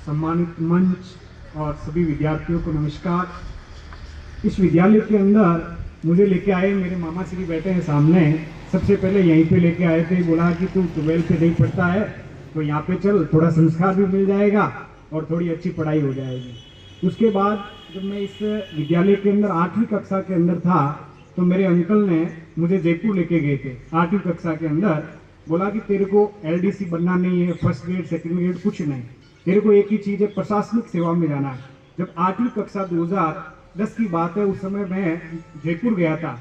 सम्मानित मंच और सभी विद्यार्थियों को नमस्कार। इस विद्यालय के अंदर मुझे लेके आए मेरे मामा श्री बैठे हैं सामने। सबसे पहले यहीं पे लेके आए थे, बोला कि तू 12th पे नहीं पढ़ता है तो यहाँ पे चल, थोड़ा संस्कार भी मिल जाएगा और थोड़ी अच्छी पढ़ाई हो जाएगी। उसके बाद जब मैं इस विद्यालय के अंदर 8वीं कक्षा के अंदर था तो मेरे अंकल ने मुझे जयपुर लेके गए थे 8वीं कक्षा के अंदर। बोला कि तेरे को एलडीसी बनना नहीं है, फर्स्ट ग्रेड सेकंड ग्रेड कुछ नहीं, तेरे को एक ही चीज़ है, प्रशासनिक सेवा में जाना है। जब 8वीं कक्षा 2010 की बात है, उस समय मैं जयपुर गया था।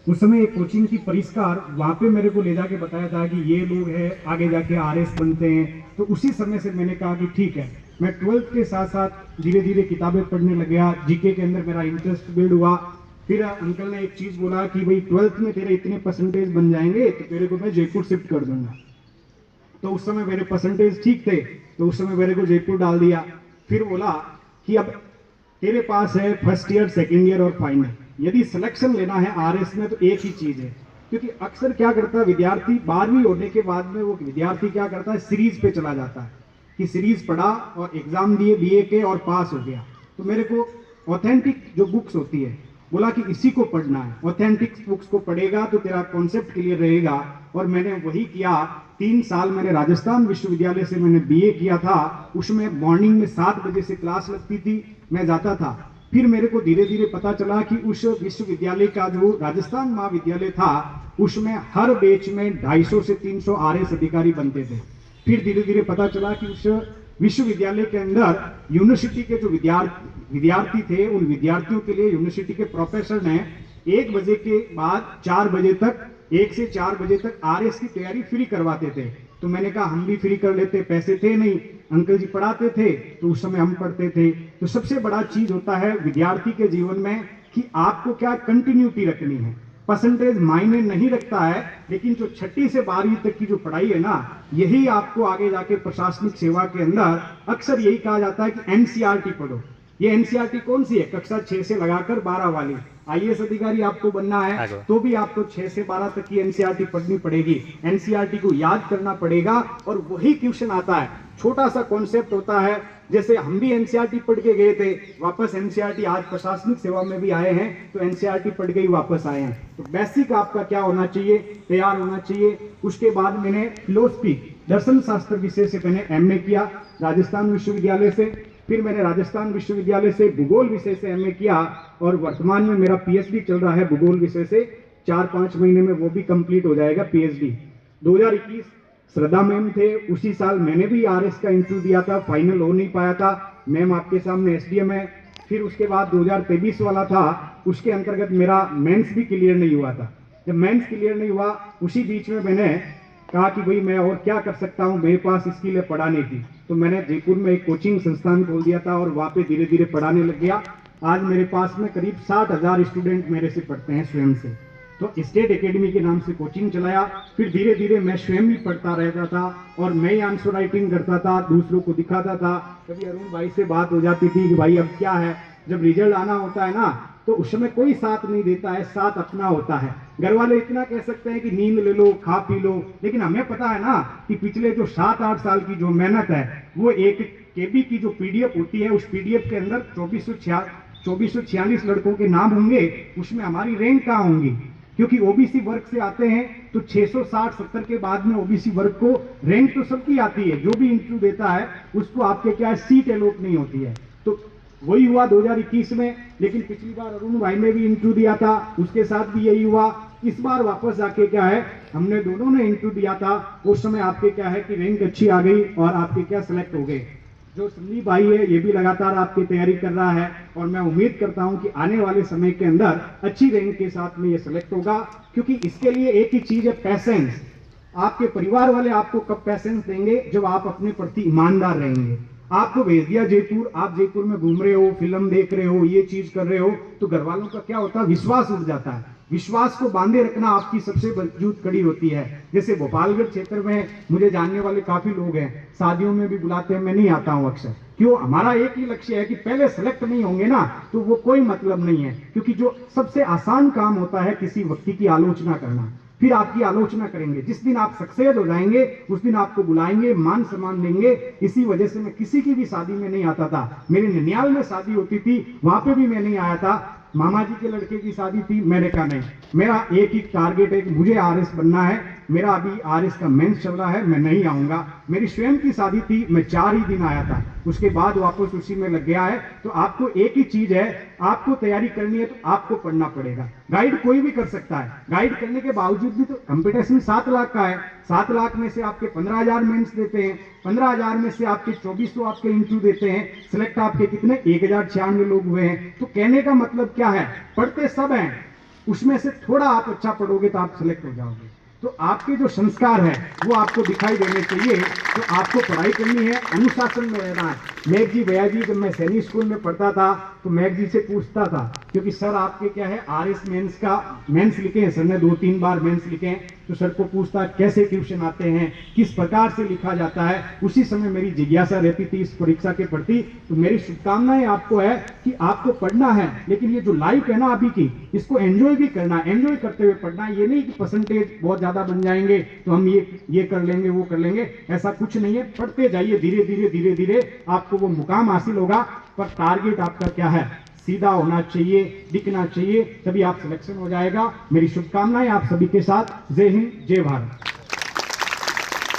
उस समय एक कोचिंग की परिष्कार वहाँ पे मेरे को ले जाके बताया था कि ये लोग हैं आगे जाके आरएस बनते हैं। तो उसी समय से मैंने कहा कि ठीक है। मैं 12th के साथ साथ धीरे धीरे किताबें पढ़ने लग गया, जीके के अंदर मेरा इंटरेस्ट बिल्ड हुआ। फिर अंकल ने एक चीज़ बोला कि भाई 12th में तेरे इतने परसेंटेज बन जाएंगे तो तेरे को मैं जयपुर शिफ्ट कर दूंगा। तो उस समय मेरे परसेंटेज ठीक थे तो उस समय मेरे को जयपुर डाल दिया। फिर बोला कि अब तेरे पास है फर्स्ट ईयर, सेकेंड ईयर और फाइनल, यदि सिलेक्शन लेना है आरएस में तो एक ही चीज़ है। क्योंकि अक्सर क्या करता है विद्यार्थी 12वीं होने के बाद में वो विद्यार्थी क्या करता है, सीरीज पे चला जाता है कि सीरीज पढ़ा और एग्जाम दिए बीए के और पास हो गया। तो मेरे को ऑथेंटिक जो बुक्स होती है, बोला कि इसी को पढ़ना है, ऑथेंटिक बुक्स को पढ़ेगा तो तेरा कॉन्सेप्ट क्लियर रहेगा। और मैंने वही किया। 3 साल मैंने राजस्थान विश्वविद्यालय से मैंने बीए किया था। उसमें मॉर्निंग में 7 बजे से क्लास लगती थी, मैं जाता था। फिर मेरे को धीरे धीरे पता चला कि उस विश्वविद्यालय का जो राजस्थान महाविद्यालय था उसमें हर बैच में 250 से 300 आरएस अधिकारी बनते थे। फिर धीरे धीरे पता चला कि उस विश्वविद्यालय के अंदर यूनिवर्सिटी के जो विद्यार्थी थे उन विद्यार्थियों के लिए यूनिवर्सिटी के प्रोफेसर ने 1 बजे के बाद 4 बजे तक 1 से 4 बजे तक आरएस की तैयारी फ्री करवाते थे। तो मैंने कहा हम भी फ्री कर लेते, पैसे थे नहीं, अंकल जी पढ़ाते थे तो उस समय हम पढ़ते थे। तो सबसे बड़ा चीज होता है विद्यार्थी के जीवन में कि आपको क्या कंटिन्यूटी रखनी है। परसेंटेज मायने नहीं रखता है, लेकिन जो 6ठी से 12वीं तक की जो पढ़ाई है ना, यही आपको आगे जाके प्रशासनिक सेवा के अंदर अक्सर यही कहा जाता है कि एनसीईआरटी पढ़ो। ये एनसीईआरटी कौन सी है, कक्षा 6 से लगाकर 12 वाली। आईएएस अधिकारी आपको बनना है तो भी आपको 6 से 12 तक की एनसीईआरटी पढ़नी पड़ेगी। एनसीईआरटी को याद करना पड़ेगा और वही क्वेश्चन आता है। छोटा सा कॉन्सेप्ट होता है, जैसे हम भी एनसीईआरटी पढ़ के गए थे, वापस एनसीईआरटी आज प्रशासनिक सेवा में भी आए हैं तो एनसीईआरटी पढ़ के ही वापस आए हैं। तो बेसिक आपका क्या होना चाहिए, तैयार होना चाहिए। उसके बाद मैंने फिलोसफी दर्शन शास्त्र विषय से मैंने एमए किया राजस्थान विश्वविद्यालय से। फिर मैंने राजस्थान विश्वविद्यालय से भूगोल विषय से एमए किया और वर्तमान में मेरा पीएचडी चल रहा है भूगोल विषय से। 4-5 महीने में वो भी कंप्लीट हो जाएगा पीएचडी। 2021 श्रद्धा मैम थे, उसी साल मैंने भी आरएस का इंटरव्यू दिया था, फाइनल हो नहीं पाया था। मैम आपके सामने एसडीएम है। फिर उसके बाद 2023 वाला था, उसके अंतर्गत मेरा मेंस भी क्लियर नहीं हुआ था। जब मेंस क्लियर नहीं हुआ उसी बीच में मैंने कहा कि भाई मैं और क्या कर सकता हूँ, मेरे पास स्किल है पढ़ाने की। तो मैंने जयपुर में एक कोचिंग संस्थान खोल दिया था और वहाँ पे धीरे धीरे पढ़ाने लग गया। आज मेरे पास में करीब 60,000 स्टूडेंट मेरे से पढ़ते हैं स्वयं से। तो स्टेट एकेडमी के नाम से कोचिंग चलाया। फिर धीरे धीरे मैं स्वयं भी पढ़ता रहता था और मैं ही आंसर राइटिंग करता था, दूसरों को दिखाता था। कभी अरुण भाई से बात हो जाती थी कि भाई अब क्या है, जब रिजल्ट आना होता है ना तो उस समय कोई साथ नहीं देता है, साथ अपना होता है। घर वाले इतना कह सकते हैं कि नींद ले लो, खा पी लो, लेकिन हमें पता है ना कि पिछले जो 7-8 साल की जो मेहनत है वो एक केबी की जो पीडीएफ होती है, उस पीडीएफ के अंदर 2446 लड़कों के नाम होंगे, उसमें हमारी रैंक कहाँ होंगी। क्योंकि ओबीसी वर्ग से आते हैं तो 660-70 के बाद में ओबीसी वर्ग को रैंक तो सबकी आती है, जो भी इंटरव्यू देता है उसको आपके क्या है सीट अलॉट नहीं होती है। तो वही हुआ 2021 में। लेकिन पिछली बार अरुण भाई ने भी इंटरव्यू दिया था, उसके साथ भी यही हुआ। इस बार वापस आके क्या है, हमने दोनों ने इंटरव्यू दिया था, उस समय आपके क्या है कि रैंक अच्छी आ गई और आपके क्या सिलेक्ट हो गए। जो संदीप भाई है ये भी लगातार आपकी तैयारी कर रहा है और मैं उम्मीद करता हूं कि आने वाले समय के अंदर अच्छी रैंक के साथ में ये सिलेक्ट होगा। क्योंकि इसके लिए एक ही चीज है, पैसेंस। आपके परिवार वाले आपको कब पैसेंस देंगे, जब आप अपने प्रति ईमानदार रहेंगे। आपको भेज दिया जयपुर, आप जयपुर में घूम रहे हो, फिल्म देख रहे हो, ये चीज कर रहे हो, तो घर वालों का क्या होता है, विश्वास उठ जाता है। विश्वास को बांधे रखना आपकी सबसे मजबूत कड़ी होती है। जैसे भोपालगढ़ क्षेत्र में मुझे जानने वाले काफी लोग हैं, शादियों में भी बुलाते हैं, मैं नहीं आता हूं अक्सर। क्यों, हमारा एक ही लक्ष्य है कि पहले सेलेक्ट नहीं होंगे ना तो वो कोई मतलब नहीं है। क्योंकि जो सबसे आसान काम होता है किसी व्यक्ति की आलोचना करना, फिर आपकी आलोचना करेंगे। जिस दिन आप सक्सेस हो जाएंगे उस दिन आपको बुलाएंगे, मान सम्मान देंगे। इसी वजह से मैं किसी की भी शादी में नहीं आता था। मेरे ननियाल में शादी होती थी, वहां पे भी मैं नहीं आया था। मामा जी के लड़के की शादी थी, मैंने कहा नहीं, मेरा एक ही टारगेट है कि मुझे आरएस बनना है। मेरा अभी आरएस का मेंस चल रहा है, मैं नहीं आऊंगा। मेरी स्वयं की शादी थी, मैं 4 ही दिन आया था, उसके बाद वापस उसी में लग गया है। तो आपको एक ही चीज है, आपको तैयारी करनी है तो आपको पढ़ना पड़ेगा। गाइड कोई भी कर सकता है, गाइड करने के बावजूद भी तो कंपटीशन 7 लाख का है। 7 लाख में से आपके 15,000 मेंस देते हैं, 15,000 में से आपके 2400 आपके इंटरव्यू देते हैं। सिलेक्ट आपके कितने 1096 लोग हुए हैं। तो कहने का मतलब क्या है, पढ़ते सब हैं, उसमें से थोड़ा आप अच्छा पढ़ोगे तो आप सिलेक्ट हो जाओगे। तो आपके जो संस्कार है वो आपको दिखाई देने चाहिए। तो आपको पढ़ाई करनी है, अनुशासन में रहना है। मैग जी भैया जी, जब मैं सैनिक स्कूल में पढ़ता था तो मैग जी से पूछता था, क्योंकि सर आपके क्या है आरएस मेंस का मेंस लिखे हैं, सर ने 2-3 बार मेंस लिखे हैं। तो सर को पूछता कैसे ट्यूशन आते हैं, किस प्रकार से लिखा जाता है। उसी समय मेरी जिज्ञासा रहती थी इस परीक्षा के प्रति। तो मेरी शुभकामनाएं आपको है कि आपको पढ़ना है, लेकिन ये जो लाइफ है ना अभी की, इसको एंजॉय भी करना है। एंजॉय करते हुए पढ़ना है। ये नहीं कि परसेंटेज बहुत ज्यादा बन जाएंगे तो हम ये कर लेंगे, वो कर लेंगे, ऐसा कुछ नहीं है। पढ़ते जाइए, धीरे धीरे धीरे धीरे आपको वो मुकाम हासिल होगा। पर टारगेट आपका क्या है, सीधा होना चाहिए, दिखना चाहिए, तभी आप सिलेक्शन हो जाएगा। मेरी शुभकामनाएं आप सभी के साथ। जय हिंद, जय भारत।